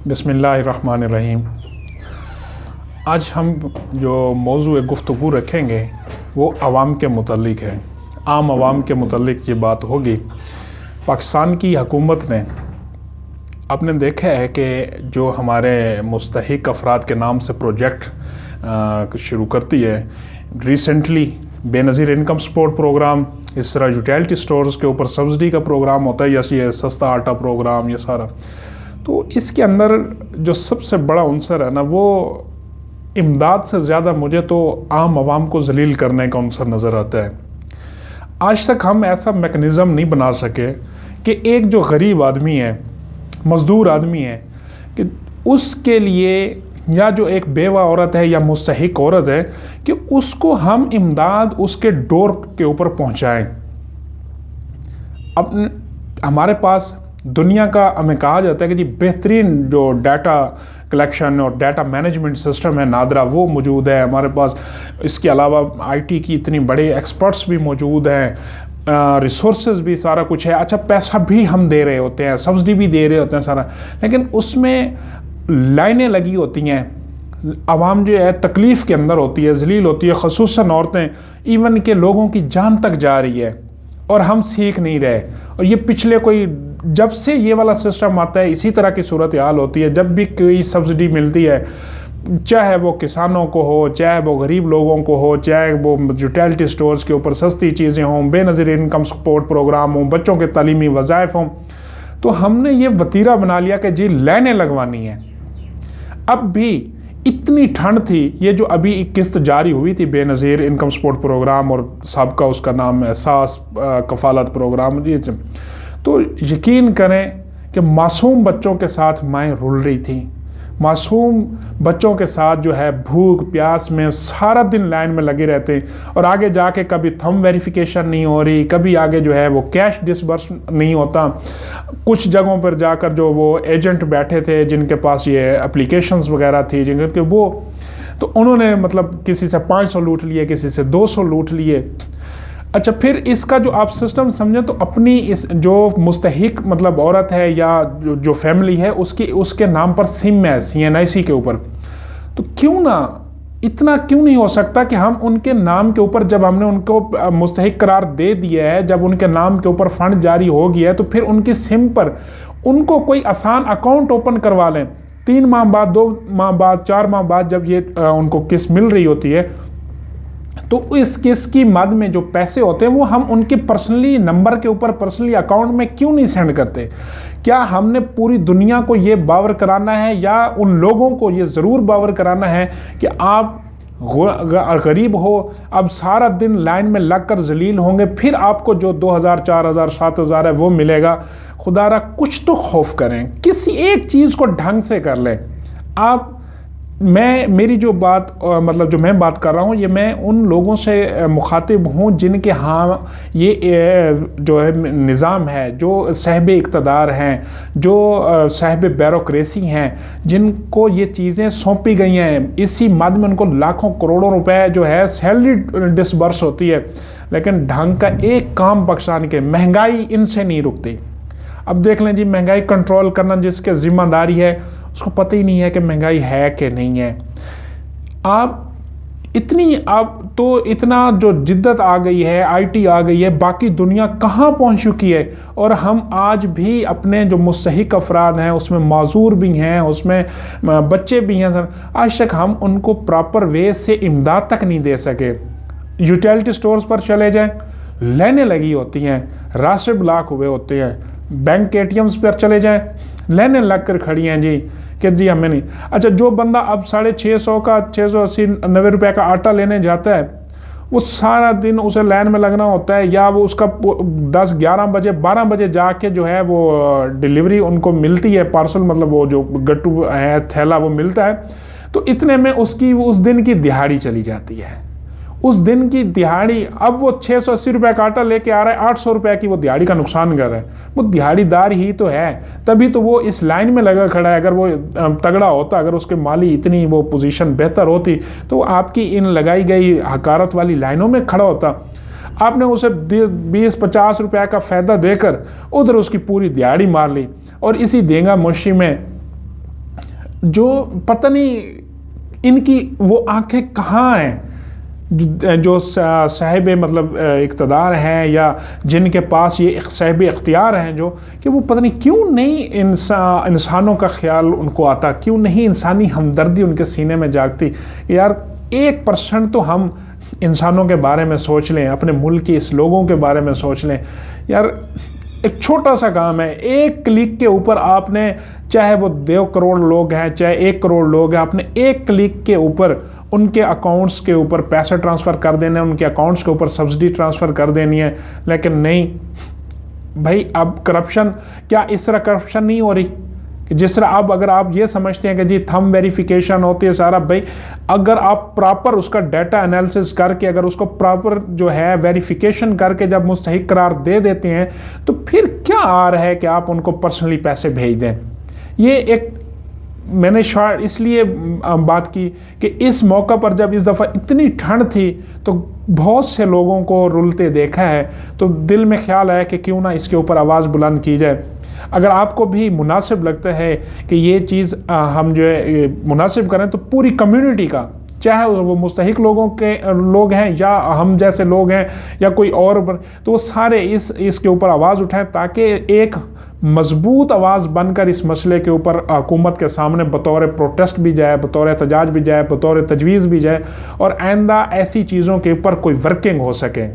بسم اللہ الرحمن الرحیم۔ آج ہم جو موضوع گفتگو رکھیں گے وہ عوام کے متعلق ہے۔ عام عوام کے متعلق یہ بات ہوگی۔ پاکستان کی حکومت نے آپ نے دیکھا ہے کہ جو ہمارے مستحق افراد کے نام سے پروجیکٹ شروع کرتی ہے، ریسنٹلی بے نظیر انکم سپورٹ پروگرام، اس طرح یوٹیلٹی سٹورز کے اوپر سبسڈی کا پروگرام ہوتا ہے، یا یہ سستا آٹا پروگرام، یہ سارا۔ تو اس کے اندر جو سب سے بڑا عنصر ہے نا، وہ امداد سے زیادہ مجھے تو عام عوام کو ذلیل کرنے کا عنصر نظر آتا ہے۔ آج تک ہم ایسا میکنزم نہیں بنا سکے کہ ایک جو غریب آدمی ہے، مزدور آدمی ہے، کہ اس کے لیے یا جو ایک بیوہ عورت ہے یا مستحق عورت ہے، کہ اس کو ہم امداد اس کے ڈور کے اوپر پہنچائیں۔ اب ہمارے پاس دنیا کا ہمیں کہا جاتا ہے کہ جی بہترین جو ڈیٹا کلیکشن اور ڈیٹا مینجمنٹ سسٹم ہے نادرا، وہ موجود ہے ہمارے پاس۔ اس کے علاوہ آئی ٹی کی اتنی بڑے ایکسپرٹس بھی موجود ہیں، ریسورسز بھی سارا کچھ ہے۔ اچھا، پیسہ بھی ہم دے رہے ہوتے ہیں، سبسڈی بھی دے رہے ہوتے ہیں سارا، لیکن اس میں لائنیں لگی ہوتی ہیں۔ عوام جو ہے تکلیف کے اندر ہوتی ہے، ذلیل ہوتی ہے، خصوصاً عورتیں، ایون کہ لوگوں کی جان تک جا رہی ہے، اور ہم سیکھ نہیں رہے۔ اور یہ پچھلے کوئی جب سے یہ والا سسٹم آتا ہے، اسی طرح کی صورتحال ہوتی ہے۔ جب بھی کوئی سبسڈی ملتی ہے، چاہے وہ کسانوں کو ہو، چاہے وہ غریب لوگوں کو ہو، چاہے وہ یوٹیلٹی سٹورز کے اوپر سستی چیزیں ہوں، بے نظیر انکم سپورٹ پروگرام ہوں، بچوں کے تعلیمی وظائف ہوں، تو ہم نے یہ وتیرہ بنا لیا کہ جی لائنیں لگوانی ہیں۔ اب بھی اتنی ٹھنڈ تھی، یہ جو ابھی ایک قسط جاری ہوئی تھی بے نظیر انکم سپورٹ پروگرام، اور سابقہ اس کا نام ہے ساس کفالت پروگرام، تو یقین کریں کہ معصوم بچوں کے ساتھ مائیں رول رہی تھیں۔ معصوم بچوں کے ساتھ جو ہے بھوک پیاس میں سارا دن لائن میں لگے رہتے ہیں، اور آگے جا کے کبھی تھم ویریفیکیشن نہیں ہو رہی، کبھی آگے جو ہے وہ کیش ڈسبرس نہیں ہوتا۔ کچھ جگہوں پر جا کر جو وہ ایجنٹ بیٹھے تھے جن کے پاس یہ اپلیکیشنز وغیرہ تھی، جن کے وہ تو انہوں نے کسی سے 500 لوٹ لیے، کسی سے 200 لوٹ لیے۔ اچھا، پھر اس کا جو آپ سسٹم سمجھیں تو اپنی اس جو مستحق عورت ہے یا جو فیملی ہے، اس کے نام پر سم ہے CNIC کے اوپر، تو کیوں نہ اتنا کیوں نہیں ہو سکتا کہ ہم ان کے نام کے اوپر، جب ہم نے ان کو مستحق قرار دے دیا ہے، جب ان کے نام کے اوپر فنڈ جاری ہو گیا ہے، تو پھر ان کی سم پر ان کو کوئی آسان اکاؤنٹ اوپن کروا لیں۔ 3 ماہ بعد، 2 ماہ بعد، 4 ماہ بعد جب یہ ان کو قسط مل رہی ہوتی ہے، تو اس قسط کی مد میں جو پیسے ہوتے ہیں وہ ہم ان کے پرسنلی نمبر کے اوپر، پرسنلی اکاؤنٹ میں کیوں نہیں سینڈ کرتے؟ کیا ہم نے پوری دنیا کو یہ باور کرانا ہے، یا ان لوگوں کو یہ ضرور باور کرانا ہے کہ آپ غریب ہو، اب سارا دن لائن میں لگ کر ذلیل ہوں گے، پھر آپ کو جو 2000 4000 7000 ہے وہ ملے گا؟ خدا را کچھ تو خوف کریں، کسی ایک چیز کو ڈھنگ سے کر لیں۔ میری جو بات جو میں بات کر رہا ہوں، یہ میں ان لوگوں سے مخاطب ہوں جن کے ہاں یہ جو ہے نظام ہے، جو صاحب اقتدار ہیں، جو صاحب بیوروکریسی ہیں، جن کو یہ چیزیں سونپی گئی ہیں، اسی مد میں ان کو لاکھوں کروڑوں روپے جو ہے سیلری ڈسبرس ہوتی ہے، لیکن ڈھنگ کا ایک کام پاکستان کے، مہنگائی ان سے نہیں رکتی۔ اب دیکھ لیں جی، مہنگائی کنٹرول کرنا جس کے ذمہ داری ہے، اس کو پتہ ہی نہیں ہے کہ مہنگائی ہے کہ نہیں ہے۔ اتنا جو جدت آ گئی ہے، آئی ٹی آ گئی ہے، باقی دنیا کہاں پہنچ چکی ہے، اور ہم آج بھی اپنے جو مستحق افراد ہیں اس میں معذور بھی ہیں، اس میں بچے بھی ہیں، آج تک ہم ان کو پراپر وے سے امداد تک نہیں دے سکے۔ یوٹیلٹی سٹورز پر چلے جائیں، لائنیں لگی ہوتی ہیں، راستے بلاک ہوئے ہوتے ہیں۔ بینک کے ATMs پر چلے جائیں، لائنیں لگ کر کھڑی ہیں جی، کہ جی ہمیں نہیں۔ اچھا، جو بندہ اب 650 کا 680 90 روپے کا آٹا لینے جاتا ہے، وہ سارا دن اسے لائن میں لگنا ہوتا ہے، یا وہ اس کا 10 11 بجے 12 بجے جا کے جو ہے وہ ڈیلیوری ان کو ملتی ہے، پارسل وہ جو گٹو ہے تھیلا وہ ملتا ہے، تو اتنے میں اس دن کی دہاڑی چلی جاتی ہے۔ اس دن کی دہاڑی، اب وہ 680 روپے کا آٹا لے کے آ رہا ہے، 800 روپے کی وہ دہاڑی کا نقصان کر رہا ہے۔ وہ دہاڑی دار ہی تو ہے، تبھی تو وہ اس لائن میں لگا کھڑا ہے۔ اگر وہ تگڑا ہوتا، اگر اس کے مالی اتنی وہ پوزیشن بہتر ہوتی، تو وہ آپ کی ان لگائی گئی حقارت والی لائنوں میں کھڑا ہوتا۔ آپ نے اسے 20-50 روپے کا فائدہ دے کر ادھر اس کی پوری دہاڑی مار لی، اور اسی دینگا مشی میں جو پتہ نہیں ان کی وہ آنکھیں کہاں ہیں جو صاحب مطلب اقتدار ہیں یا جن کے پاس یہ صاحب اختیار ہیں، جو کہ وہ پتہ نہیں کیوں نہیں انسانوں کا خیال ان کو آتا، کیوں نہیں انسانی ہمدردی ان کے سینے میں جاگتی. یار 1% تو ہم انسانوں کے بارے میں سوچ لیں، اپنے ملک کے اس لوگوں کے بارے میں سوچ لیں. یار ایک چھوٹا سا کام ہے، ایک کلک کے اوپر آپ نے، چاہے وہ 2 کروڑ لوگ ہیں چاہے 1 کروڑ لوگ ہیں، آپ نے ایک کلک کے اوپر ان کے اکاؤنٹس کے اوپر پیسے ٹرانسفر کر دینے ہیں، ان کے اکاؤنٹس کے اوپر سبسڈی ٹرانسفر کر دینی ہے. لیکن نہیں بھائی، اب کرپشن کیا اس طرح کرپشن نہیں ہو رہی کہ جس طرح اب اگر آپ یہ سمجھتے ہیں کہ جی تھم ویریفیکیشن ہوتی ہے سارا، بھائی اگر آپ پراپر اس کا ڈیٹا انالیسس کر کے اگر اس کو پراپر جو ہے ویریفیکیشن کر کے جب مستحق قرار دے دیتے ہیں تو پھر کیا آ رہا ہے کہ آپ ان کو پرسنلی پیسے بھیج دیں. یہ ایک میں نے شاید اس لیے بات کی کہ اس موقع پر جب اس دفعہ اتنی ٹھنڈ تھی تو بہت سے لوگوں کو رلتے دیکھا ہے، تو دل میں خیال آیا کہ کیوں نہ اس کے اوپر آواز بلند کی جائے. اگر آپ کو بھی مناسب لگتا ہے کہ یہ چیز ہم جو ہے مناسب کریں تو پوری کمیونٹی کا، چاہے وہ مستحق لوگ ہیں یا ہم جیسے لوگ ہیں یا کوئی اور، تو وہ سارے اس کے اوپر آواز اٹھائیں تاکہ ایک مضبوط آواز بن کر اس مسئلے کے اوپر حکومت کے سامنے بطور پروٹیسٹ بھی جائے، بطور احتجاج بھی جائے، بطور تجویز بھی جائے، اور آئندہ ایسی چیزوں کے اوپر کوئی ورکنگ ہو سکے.